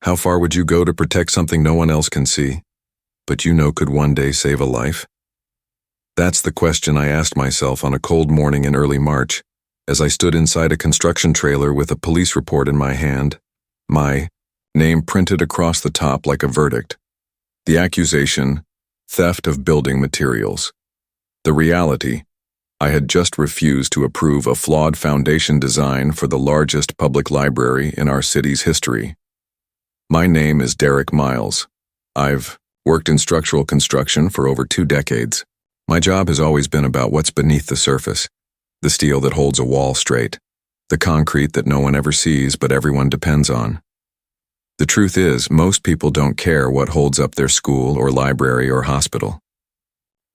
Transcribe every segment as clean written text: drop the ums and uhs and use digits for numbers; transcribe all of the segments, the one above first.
How far would you go to protect something no one else can see, but you know could one day save a life? That's the question I asked myself on a cold morning in early March, as I stood inside a construction trailer with a police report in my hand, my name printed across the top like a verdict. The accusation, theft of building materials. The reality, I had just refused to approve a flawed foundation design for the largest public library in our city's history. My name is Derrick Miles. I've worked in structural construction for over 2 decades. My job has always been about what's beneath the surface, the steel that holds a wall straight, the concrete that no one ever sees but everyone depends on. The truth is, most people don't care what holds up their school or library or hospital.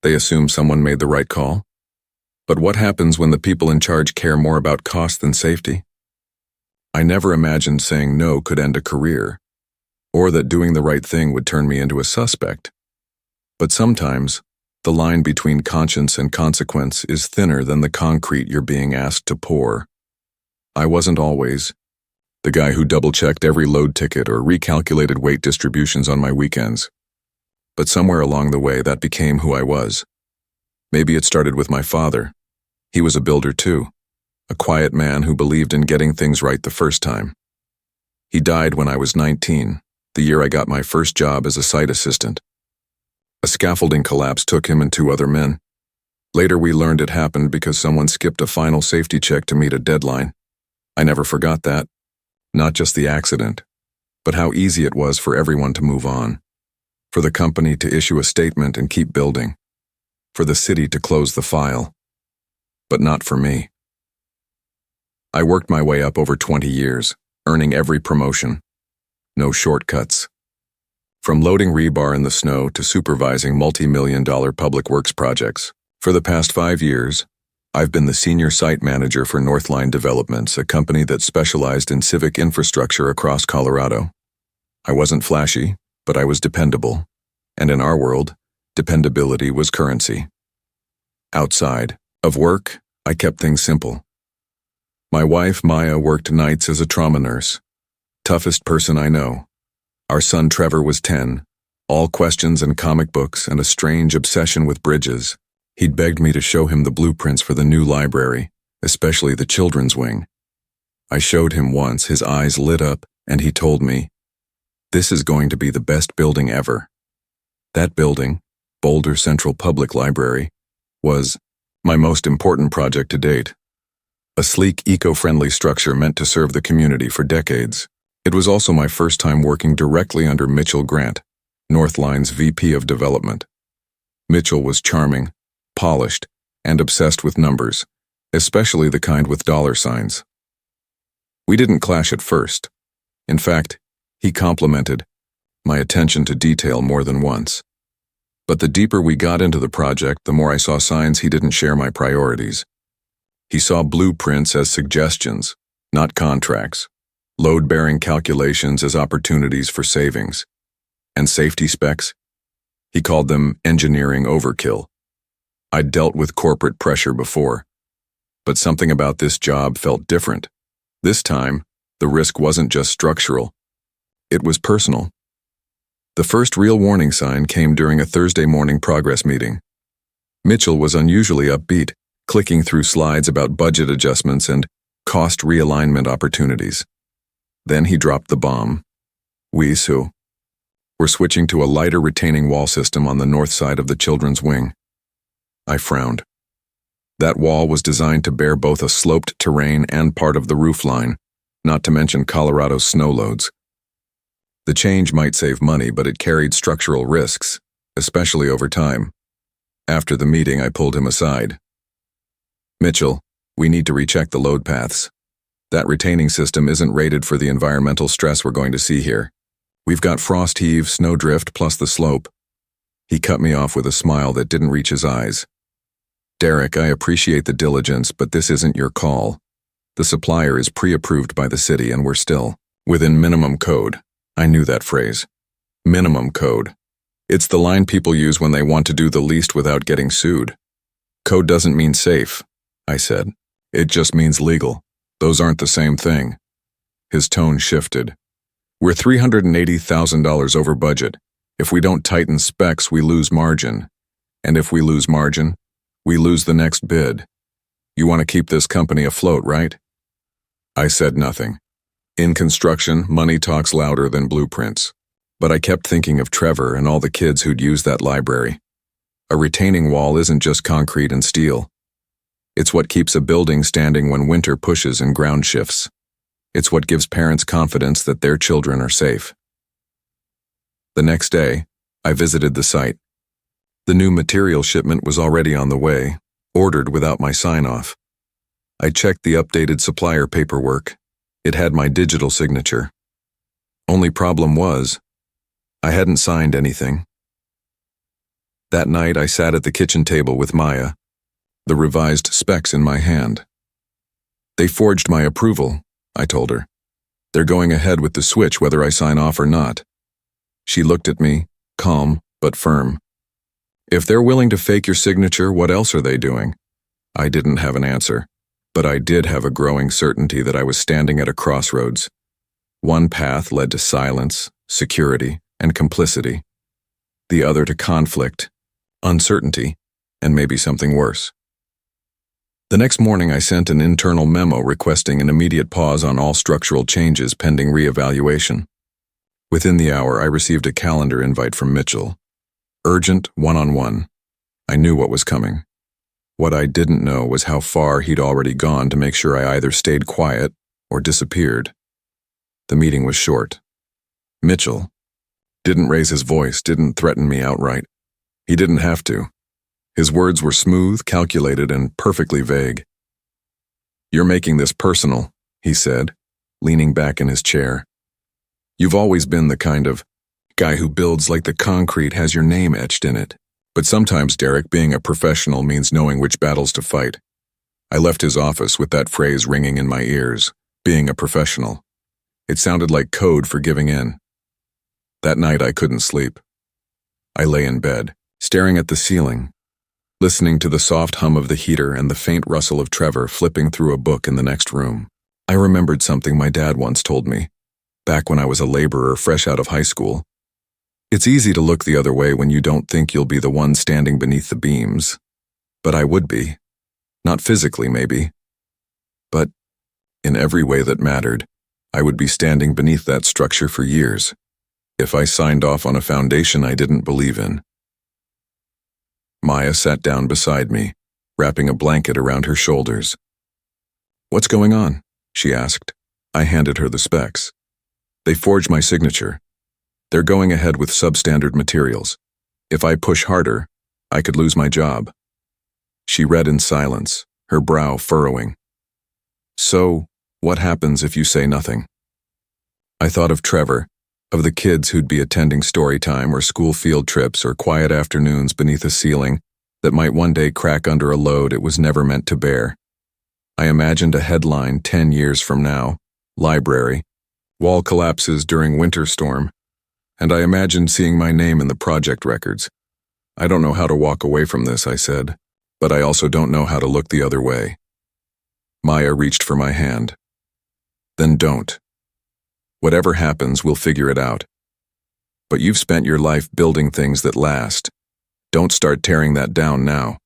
They assume someone made the right call. But what happens when the people in charge care more about cost than safety? I never imagined saying no could end a career, or that doing the right thing would turn me into a suspect. But sometimes, the line between conscience and consequence is thinner than the concrete you're being asked to pour. I wasn't always the guy who double-checked every load ticket or recalculated weight distributions on my weekends. But somewhere along the way, that became who I was. Maybe it started with my father. He was a builder too, a quiet man who believed in getting things right the first time. He died when I was 19, the year I got my first job as a site assistant. A scaffolding collapse took him and 2 other men. Later we learned it happened because someone skipped a final safety check to meet a deadline. I never forgot that. Not just the accident, but how easy it was for everyone to move on. For the company to issue a statement and keep building. For the city to close the file. But not for me. I worked my way up over 20 years, earning every promotion. No shortcuts. From loading rebar in the snow to supervising multi-million-dollar public works projects. For the past 5 years, I've been the senior site manager for Northline Developments, a company that specialized in civic infrastructure across Colorado. I wasn't flashy, but I was dependable. And in our world, dependability was currency. Outside of work, I kept things simple. My wife, Maya, worked nights as a trauma nurse. Toughest person I know. Our son Trevor was 10, all questions and comic books and a strange obsession with bridges. He'd begged me to show him the blueprints for the new library, especially the children's wing. I showed him once, his eyes lit up, and he told me, "This is going to be the best building ever." That building, Boulder Central Public Library, was my most important project to date. A sleek, eco-friendly structure meant to serve the community for decades. It was also my first time working directly under Mitchell Grant, Northline's VP of Development. Mitchell was charming, polished, and obsessed with numbers, especially the kind with dollar signs. We didn't clash at first. In fact, he complimented my attention to detail more than once. But the deeper we got into the project, the more I saw signs he didn't share my priorities. He saw blueprints as suggestions, not contracts. Load-bearing calculations as opportunities for savings. And safety specs? He called them engineering overkill. I'd dealt with corporate pressure before. But something about this job felt different. This time, the risk wasn't just structural. It was personal. The first real warning sign came during a Thursday morning progress meeting. Mitchell was unusually upbeat, clicking through slides about budget adjustments and cost realignment opportunities. Then he dropped the bomb. We're switching to a lighter retaining wall system on the north side of the children's wing. I frowned. That wall was designed to bear both a sloped terrain and part of the roof line, not to mention Colorado's snow loads. The change might save money, but it carried structural risks, especially over time. After the meeting, I pulled him aside. "Mitchell, we need to recheck the load paths. That retaining system isn't rated for the environmental stress we're going to see here. We've got frost heave, snowdrift, plus the slope." He cut me off with a smile that didn't reach his eyes. "Derrick, I appreciate the diligence, but this isn't your call. The supplier is pre-approved by the city and we're still within minimum code." I knew that phrase. Minimum code. It's the line people use when they want to do the least without getting sued. Code doesn't mean safe, I said. It just means legal. Those aren't the same thing. His tone shifted. We're $380,000 over budget. If we don't tighten specs, we lose margin. And if we lose margin, we lose the next bid. You want to keep this company afloat, right? I said nothing. In construction, money talks louder than blueprints. But I kept thinking of Trevor and all the kids who'd use that library. A retaining wall isn't just concrete and steel. It's what keeps a building standing when winter pushes and ground shifts. It's what gives parents confidence that their children are safe. The next day, I visited the site. The new material shipment was already on the way, ordered without my sign-off. I checked the updated supplier paperwork. It had my digital signature. Only problem was, I hadn't signed anything. That night, I sat at the kitchen table with Maya, the revised specs in my hand. They forged my approval, I told her. They're going ahead with the switch whether I sign off or not. She looked at me, calm but firm. If they're willing to fake your signature, what else are they doing? I didn't have an answer, but I did have a growing certainty that I was standing at a crossroads. One path led to silence, security, and complicity. The other to conflict, uncertainty, and maybe something worse. The next morning, I sent an internal memo requesting an immediate pause on all structural changes pending reevaluation. Within the hour, I received a calendar invite from Mitchell. Urgent, one-on-one. I knew what was coming. What I didn't know was how far he'd already gone to make sure I either stayed quiet or disappeared. The meeting was short. Mitchell didn't raise his voice, didn't threaten me outright. He didn't have to. His words were smooth, calculated, and perfectly vague. "You're making this personal," he said, leaning back in his chair. "You've always been the kind of guy who builds like the concrete has your name etched in it. But sometimes, Derrick, being a professional means knowing which battles to fight." I left his office with that phrase ringing in my ears, being a professional. It sounded like code for giving in. That night I couldn't sleep. I lay in bed, staring at the ceiling, listening to the soft hum of the heater and the faint rustle of Trevor flipping through a book in the next room. I remembered something my dad once told me, back when I was a laborer fresh out of high school. It's easy to look the other way when you don't think you'll be the one standing beneath the beams. But I would be. Not physically, maybe. But in every way that mattered, I would be standing beneath that structure for years, if I signed off on a foundation I didn't believe in. Maya sat down beside me, wrapping a blanket around her shoulders. "What's going on?" she asked. I handed her the specs. "They forged my signature. They're going ahead with substandard materials. If I push harder, I could lose my job." She read in silence, her brow furrowing. "So, what happens if you say nothing?" I thought of Trevor, of the kids who'd be attending story time or school field trips or quiet afternoons beneath a ceiling that might one day crack under a load it was never meant to bear. I imagined a headline 10 years from now, library, wall collapses during winter storm, and I imagined seeing my name in the project records. "I don't know how to walk away from this," I said, "but I also don't know how to look the other way." Maya reached for my hand. "Then don't. Whatever happens, we'll figure it out. But you've spent your life building things that last. Don't start tearing that down now."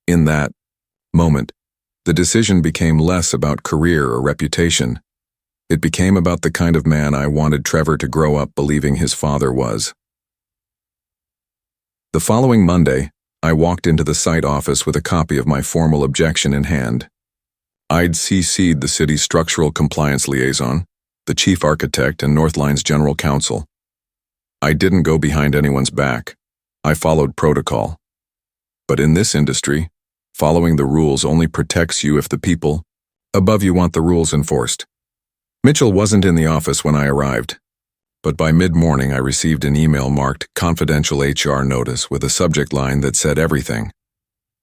In that moment, the decision became less about career or reputation. It became about the kind of man I wanted Trevor to grow up believing his father was. The following Monday, I walked into the site office with a copy of my formal objection in hand. I'd CC'd the city's structural compliance liaison, the chief architect, and Northline's general counsel. I didn't go behind anyone's back. I followed protocol. But in this industry, following the rules only protects you if the people above you want the rules enforced. Mitchell wasn't in the office when I arrived, but by mid-morning I received an email marked confidential HR notice with a subject line that said everything.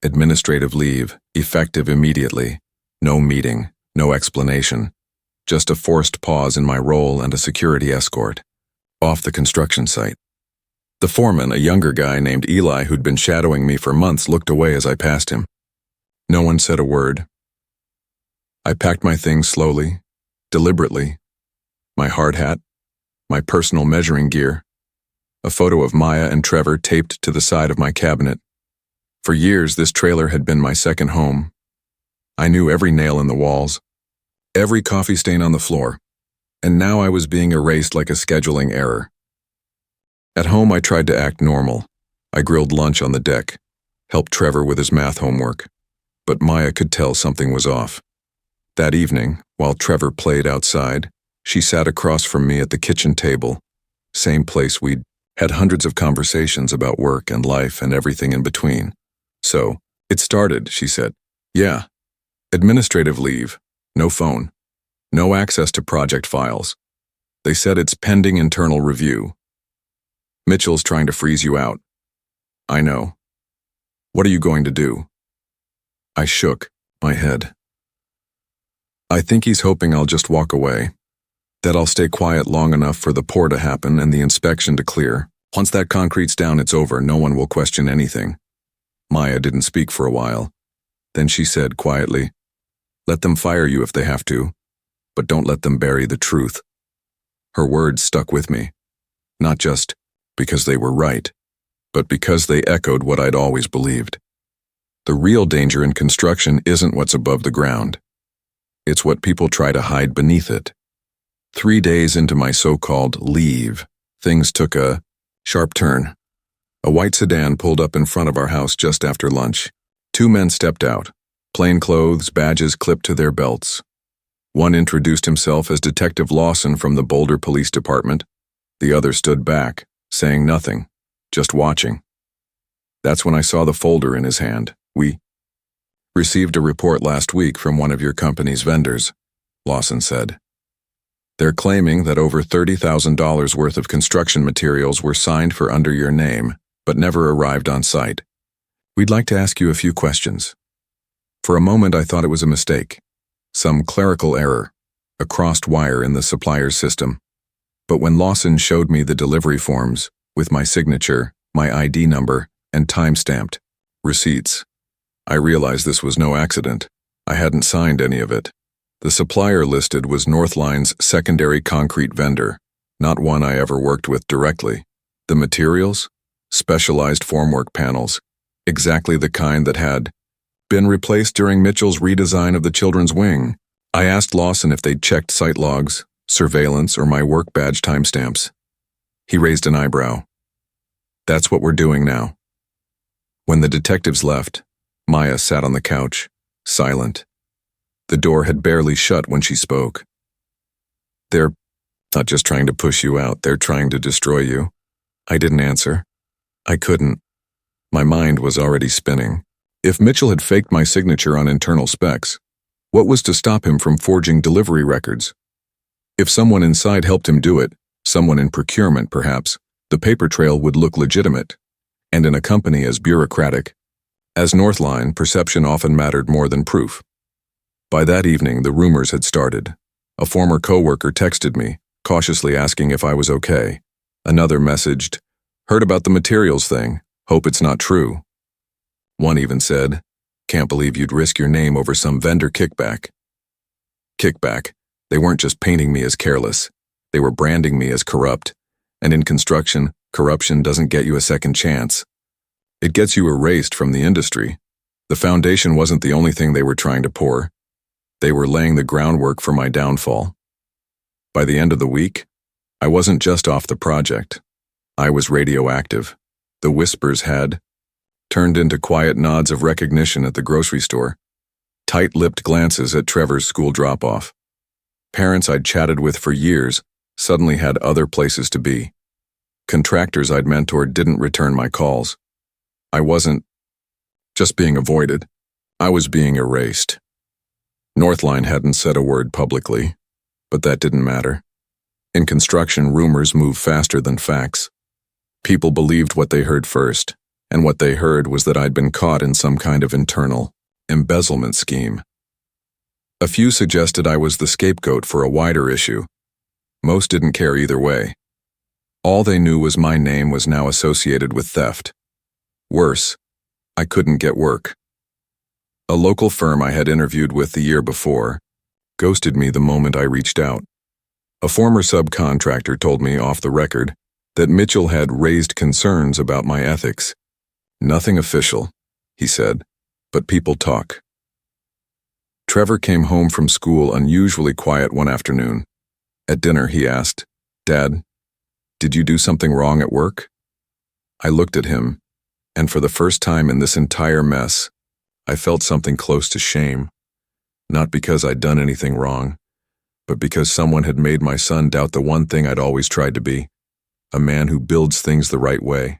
Administrative leave, effective immediately. No meeting, no explanation. Just a forced pause in my role and a security escort. Off the construction site. The foreman, a younger guy named Eli who'd been shadowing me for months, looked away as I passed him. No one said a word. I packed my things slowly, deliberately. My hard hat, my personal measuring gear, a photo of Maya and Trevor taped to the side of my cabinet. For years, this trailer had been my second home. I knew every nail in the walls, every coffee stain on the floor, and now I was being erased like a scheduling error. At home, I tried to act normal. I grilled lunch on the deck, helped Trevor with his math homework, but Maya could tell something was off. That evening, while Trevor played outside, she sat across from me at the kitchen table, same place we'd had hundreds of conversations about work and life and everything in between. So, it started, she said. Yeah. Administrative leave, no phone, no access to project files. They said it's pending internal review. Mitchell's trying to freeze you out. I know. What are you going to do? I shook my head. I think he's hoping I'll just walk away, that I'll stay quiet long enough for the pour to happen and the inspection to clear. Once that concrete's down, it's over. No one will question anything. Maya didn't speak for a while. Then she said quietly, "Let them fire you if they have to, but don't let them bury the truth." Her words stuck with me, not just because they were right, but because they echoed what I'd always believed. The real danger in construction isn't what's above the ground. It's what people try to hide beneath it. 3 days into my so-called leave, things took a sharp turn. A white sedan pulled up in front of our house just after lunch. 2 men stepped out, plain clothes, badges clipped to their belts. One introduced himself as Detective Lawson from the Boulder Police Department. The other stood back, saying nothing, just watching. That's when I saw the folder in his hand. "We received a report last week from one of your company's vendors," Lawson said. "They're claiming that over $30,000 worth of construction materials were signed for under your name, but never arrived on site. We'd like to ask you a few questions." For a moment, I thought it was a mistake, some clerical error, a crossed wire in the supplier's system. But when Lawson showed me the delivery forms, with my signature, my ID number, and time-stamped receipts, I realized this was no accident. I hadn't signed any of it. The supplier listed was Northline's secondary concrete vendor, not one I ever worked with directly. The materials? Specialized formwork panels, exactly the kind that had been replaced during Mitchell's redesign of the children's wing. I asked Lawson if they'd checked site logs, surveillance, or my work badge timestamps. He raised an eyebrow. "That's what we're doing now." When the detectives left, Maya sat on the couch, silent. The door had barely shut when she spoke. "They're not just trying to push you out, they're trying to destroy you." I didn't answer. I couldn't. My mind was already spinning. If Mitchell had faked my signature on internal specs, what was to stop him from forging delivery records? If someone inside helped him do it, someone in procurement perhaps, the paper trail would look legitimate. And in a company as bureaucratic as Northline, perception often mattered more than proof. By that evening, the rumors had started. A former coworker texted me, cautiously asking if I was okay. Another messaged, "Heard about the materials thing. Hope it's not true." One even said, "Can't believe you'd risk your name over some vendor kickback." Kickback. They weren't just painting me as careless. They were branding me as corrupt. And in construction, corruption doesn't get you a second chance. It gets you erased from the industry. The foundation wasn't the only thing they were trying to pour. They were laying the groundwork for my downfall. By the end of the week, I wasn't just off the project. I was radioactive. The whispers had turned into quiet nods of recognition at the grocery store, tight-lipped glances at Trevor's school drop-off. Parents I'd chatted with for years suddenly had other places to be. Contractors I'd mentored didn't return my calls. I wasn't just being avoided. I was being erased. Northline hadn't said a word publicly, but that didn't matter. In construction, rumors move faster than facts. People believed what they heard first, and what they heard was that I'd been caught in some kind of internal embezzlement scheme. A few suggested I was the scapegoat for a wider issue. Most didn't care either way. All they knew was my name was now associated with theft. Worse, I couldn't get work. A local firm I had interviewed with the year before ghosted me the moment I reached out. A former subcontractor told me off the record that Mitchell had raised concerns about my ethics. Nothing official, he said, but people talk. Trevor came home from school unusually quiet one afternoon. At dinner, he asked, "Dad, did you do something wrong at work?" I looked at him, and for the first time in this entire mess, I felt something close to shame. Not because I'd done anything wrong, but because someone had made my son doubt the one thing I'd always tried to be, a man who builds things the right way.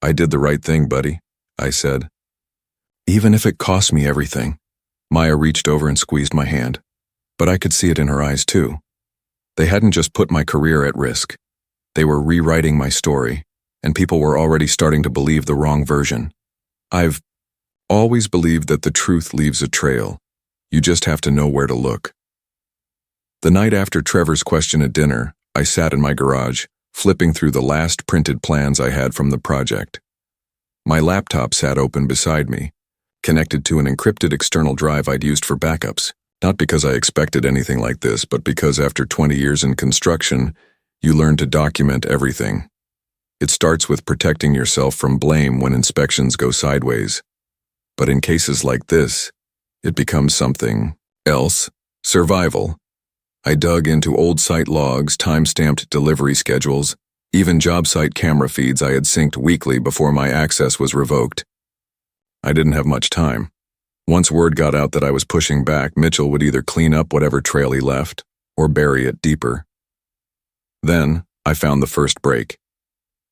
"I did the right thing, buddy," I said. "Even if it cost me everything." Maya reached over and squeezed my hand, but I could see it in her eyes too. They hadn't just put my career at risk. They were rewriting my story, and people were already starting to believe the wrong version. I've always believed that the truth leaves a trail. You just have to know where to look. The night after Trevor's question at dinner, I sat in my garage, flipping through the last printed plans I had from the project. My laptop sat open beside me, connected to an encrypted external drive I'd used for backups, not because I expected anything like this, but because after 20 years in construction, you learn to document everything. It starts with protecting yourself from blame when inspections go sideways. But in cases like this, it becomes something else: survival. I dug into old site logs, time-stamped delivery schedules, even job site camera feeds I had synced weekly before my access was revoked. I didn't have much time. Once word got out that I was pushing back, Mitchell would either clean up whatever trail he left or bury it deeper. Then I found the first break.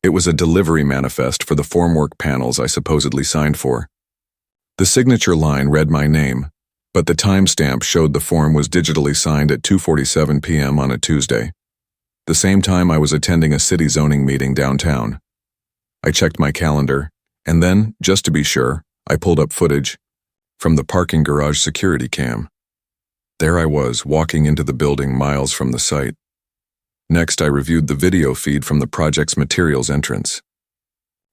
It was a delivery manifest for the formwork panels I supposedly signed for. The signature line read my name, but the timestamp showed the form was digitally signed at 2:47 p.m. on a Tuesday, the same time I was attending a city zoning meeting downtown. I checked my calendar, and then, just to be sure, I pulled up footage from the parking garage security cam. There I was, walking into the building miles from the site. Next, I reviewed the video feed from the project's materials entrance.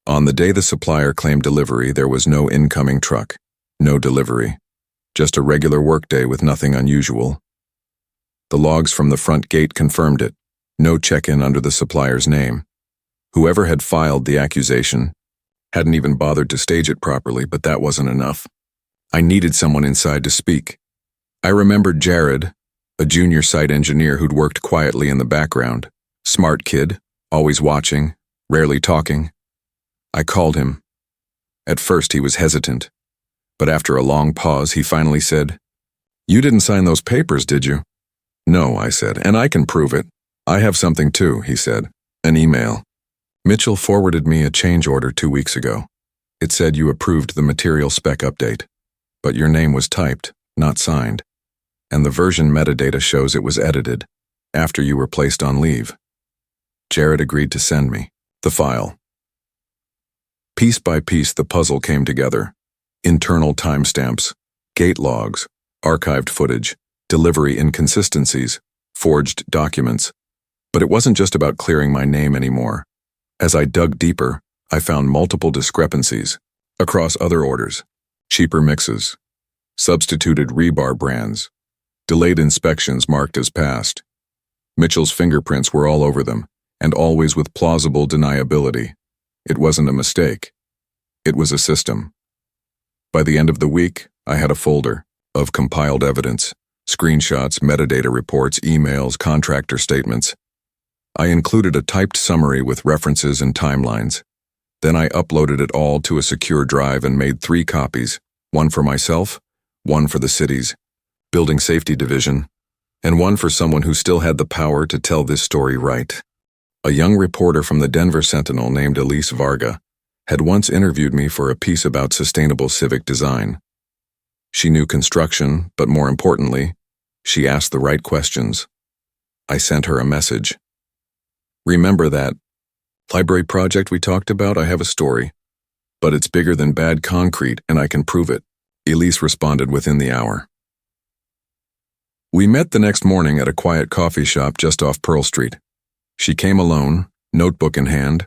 On the day the supplier claimed delivery, there was no incoming truck, no delivery, just a regular workday with nothing unusual. The logs from the front gate confirmed it, no check-in under the supplier's name. Whoever had filed the accusation hadn't even bothered to stage it properly, but that wasn't enough. I needed someone inside to speak. I remembered Jared, a junior site engineer who'd worked quietly in the background. Smart kid, always watching, rarely talking. I called him. At first he was hesitant, but after a long pause he finally said, "You didn't sign those papers, did you?" "No," I said, "and I can prove it." "I have something too," he said, "an email. Mitchell forwarded me a change order 2 weeks ago. It said you approved the material spec update, but your name was typed, not signed, and the version metadata shows it was edited after you were placed on leave." Jared agreed to send me the file. Piece by piece, the puzzle came together. Internal timestamps, gate logs, archived footage, delivery inconsistencies, forged documents. But it wasn't just about clearing my name anymore. As I dug deeper, I found multiple discrepancies across other orders: cheaper mixes, substituted rebar brands, delayed inspections marked as passed. Mitchell's fingerprints were all over them, and always with plausible deniability. It wasn't a mistake. It was a system. By the end of the week, I had a folder of compiled evidence, screenshots, metadata reports, emails, contractor statements. I included a typed summary with references and timelines. Then I uploaded it all to a secure drive and made 3 copies, one for myself, one for the city's Building Safety Division, and one for someone who still had the power to tell this story right. A young reporter from the Denver Sentinel named Elise Varga had once interviewed me for a piece about sustainable civic design. She knew construction, but more importantly, she asked the right questions. I sent her a message. "Remember that library project we talked about? I have a story, but it's bigger than bad concrete and I can prove it." Elise responded within the hour. We met the next morning at a quiet coffee shop just off Pearl Street. She came alone, notebook in hand,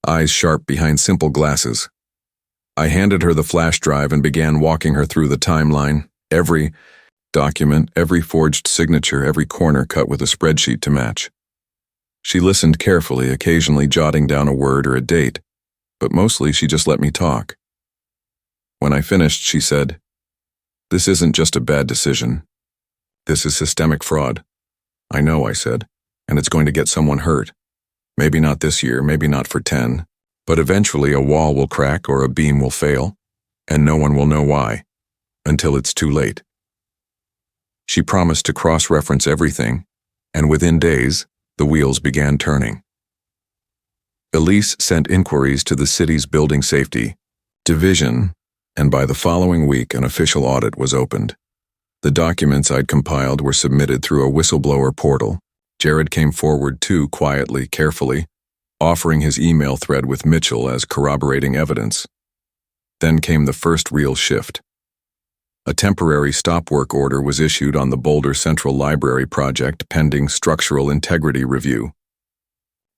eyes sharp behind simple glasses. I handed her the flash drive and began walking her through the timeline, every document, every forged signature, every corner cut with a spreadsheet to match. She listened carefully, occasionally jotting down a word or a date, but mostly she just let me talk. When I finished, she said, "This isn't just a bad decision. This is systemic fraud." "I know," I said, "and it's going to get someone hurt. Maybe not this year, maybe not for 10, but eventually a wall will crack or a beam will fail, and no one will know why, until it's too late." She promised to cross-reference everything, and within days, the wheels began turning. Elise sent inquiries to the city's building safety division, and by the following week an official audit was opened. The documents I'd compiled were submitted through a whistleblower portal. Jared came forward too, quietly, carefully, offering his email thread with Mitchell as corroborating evidence. Then came the first real shift. A temporary stop work order was issued on the Boulder Central Library project pending structural integrity review.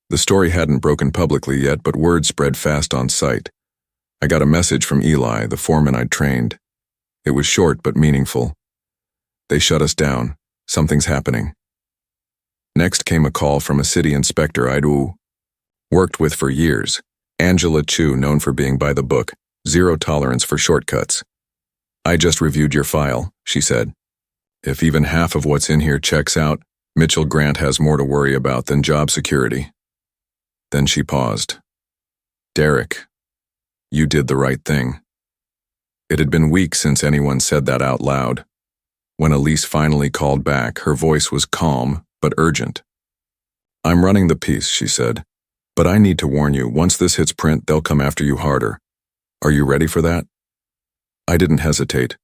The story hadn't broken publicly yet, but word spread fast on site. I got a message from Eli, the foreman I'd trained. It was short but meaningful. "They shut us down. Something's happening." Next came a call from a city inspector I'd worked with for years, Angela Chu, known for being by the book, zero tolerance for shortcuts. "I just reviewed your file," she said. "If even half of what's in here checks out, Mitchell Grant has more to worry about than job security." Then she paused. "Derrick, you did the right thing." It had been weeks since anyone said that out loud. When Elise finally called back, her voice was calm but urgent. "I'm running the piece," she said, "but I need to warn you, once this hits print, they'll come after you harder. Are you ready for that?" I didn't hesitate.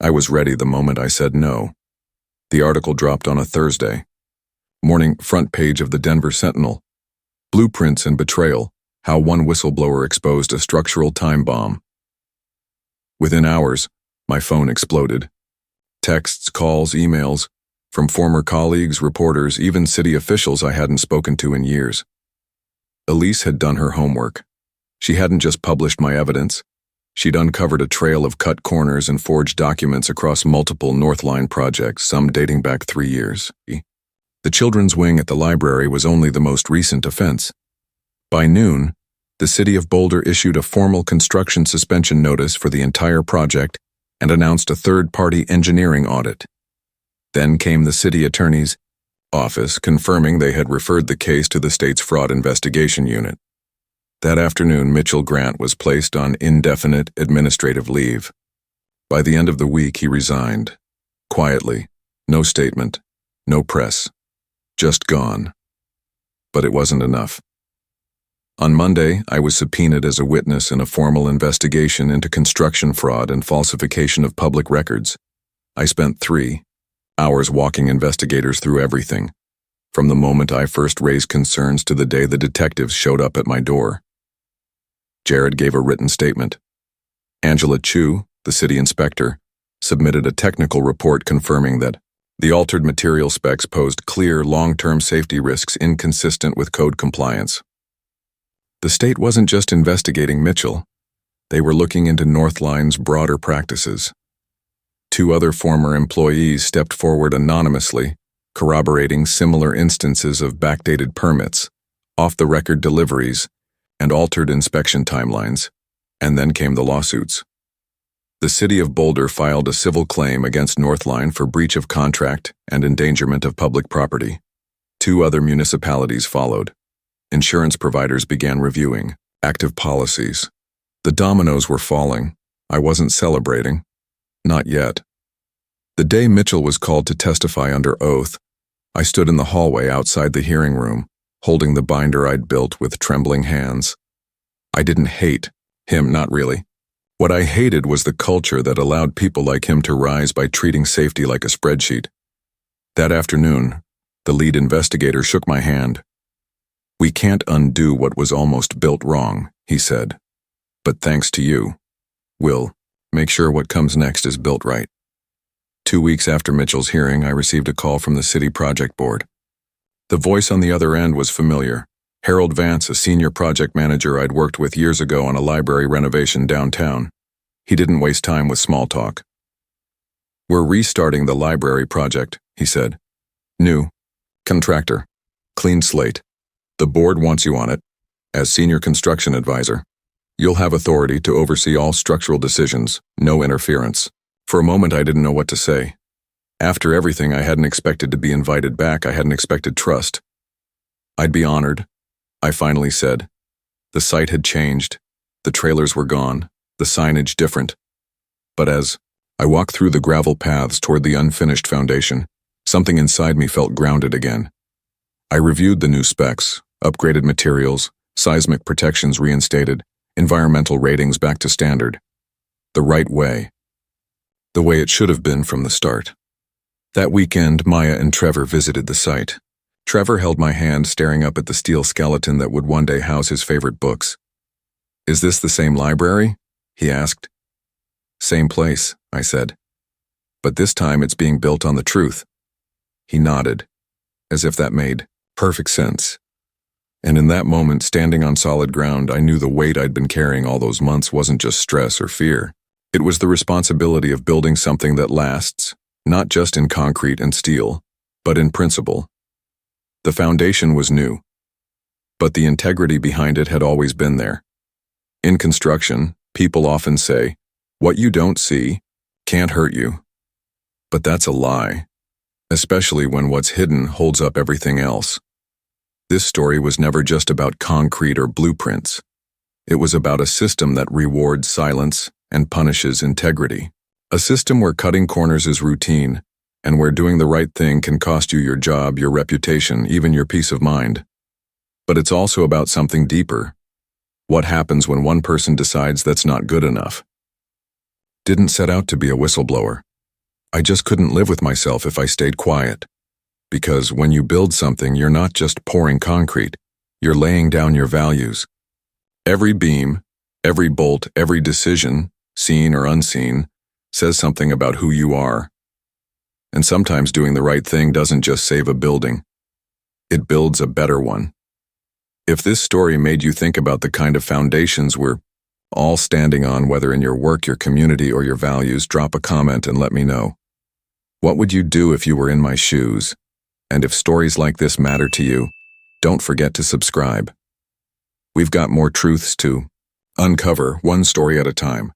I was ready the moment I said no. The article dropped on a Thursday. Morning front page of the Denver Sentinel. Blueprints and betrayal, how one whistleblower exposed a structural time bomb. Within hours, my phone exploded. Texts, calls, emails, from former colleagues, reporters, even city officials I hadn't spoken to in years. Elise had done her homework. She hadn't just published my evidence. She'd uncovered a trail of cut corners and forged documents across multiple Northline projects, some dating back 3 years. The children's wing at the library was only the most recent offense. By noon, the city of Boulder issued a formal construction suspension notice for the entire project and announced a third-party engineering audit. Then came the city attorney's office confirming they had referred the case to the state's fraud investigation unit. That afternoon, Mitchell Grant was placed on indefinite administrative leave. By the end of the week, he resigned. Quietly, no statement, no press, just gone. But it wasn't enough. On Monday, I was subpoenaed as a witness in a formal investigation into construction fraud and falsification of public records. I spent 3 hours walking investigators through everything, from the moment I first raised concerns to the day the detectives showed up at my door. Jared gave a written statement. Angela Chu, the city inspector, submitted a technical report confirming that the altered material specs posed clear long-term safety risks inconsistent with code compliance. The state wasn't just investigating Mitchell. They were looking into Northline's broader practices. 2 other former employees stepped forward anonymously, corroborating similar instances of backdated permits, off-the-record deliveries, and altered inspection timelines, and then came the lawsuits. The city of Boulder filed a civil claim against Northline for breach of contract and endangerment of public property. 2 other municipalities followed. Insurance providers began reviewing active policies. The dominoes were falling. I wasn't celebrating. Not yet. The day Mitchell was called to testify under oath, I stood in the hallway outside the hearing room, holding the binder I'd built with trembling hands. I didn't hate him, not really. What I hated was the culture that allowed people like him to rise by treating safety like a spreadsheet. That afternoon, the lead investigator shook my hand. "We can't undo what was almost built wrong," he said. "But thanks to you, we'll make sure what comes next is built right." 2 weeks after Mitchell's hearing, I received a call from the city project board. The voice on the other end was familiar. Harold Vance, a senior project manager I'd worked with years ago on a library renovation downtown. He didn't waste time with small talk. "We're restarting the library project," he said. "New. Contractor. Clean slate. The board wants you on it. As senior construction advisor, you'll have authority to oversee all structural decisions, no interference." For a moment, I didn't know what to say. After everything, I hadn't expected to be invited back. I hadn't expected trust. "I'd be honored," I finally said. The site had changed. The trailers were gone, the signage different. But as I walked through the gravel paths toward the unfinished foundation, something inside me felt grounded again. I reviewed the new specs, upgraded materials, seismic protections reinstated, environmental ratings back to standard. The right way. The way it should have been from the start. That weekend, Maya and Trevor visited the site. Trevor held my hand, staring up at the steel skeleton that would one day house his favorite books. "Is this the same library?" he asked. "Same place," I said. "But this time it's being built on the truth." He nodded, as if that made perfect sense. And in that moment, standing on solid ground, I knew the weight I'd been carrying all those months wasn't just stress or fear. It was the responsibility of building something that lasts, not just in concrete and steel, but in principle. The foundation was new, but the integrity behind it had always been there. In construction, people often say, "What you don't see can't hurt you." But that's a lie, especially when what's hidden holds up everything else. This story was never just about concrete or blueprints. It was about a system that rewards silence and punishes integrity. A system where cutting corners is routine, and where doing the right thing can cost you your job, your reputation, even your peace of mind. But it's also about something deeper. What happens when one person decides that's not good enough? Didn't set out to be a whistleblower. I just couldn't live with myself if I stayed quiet. Because when you build something, you're not just pouring concrete, you're laying down your values. Every beam, every bolt, every decision, seen or unseen, says something about who you are. And sometimes doing the right thing doesn't just save a building. It builds a better one. If this story made you think about the kind of foundations we're all standing on, whether in your work, your community, or your values, drop a comment and let me know. What would you do if you were in my shoes? And if stories like this matter to you, don't forget to subscribe. We've got more truths to uncover, one story at a time.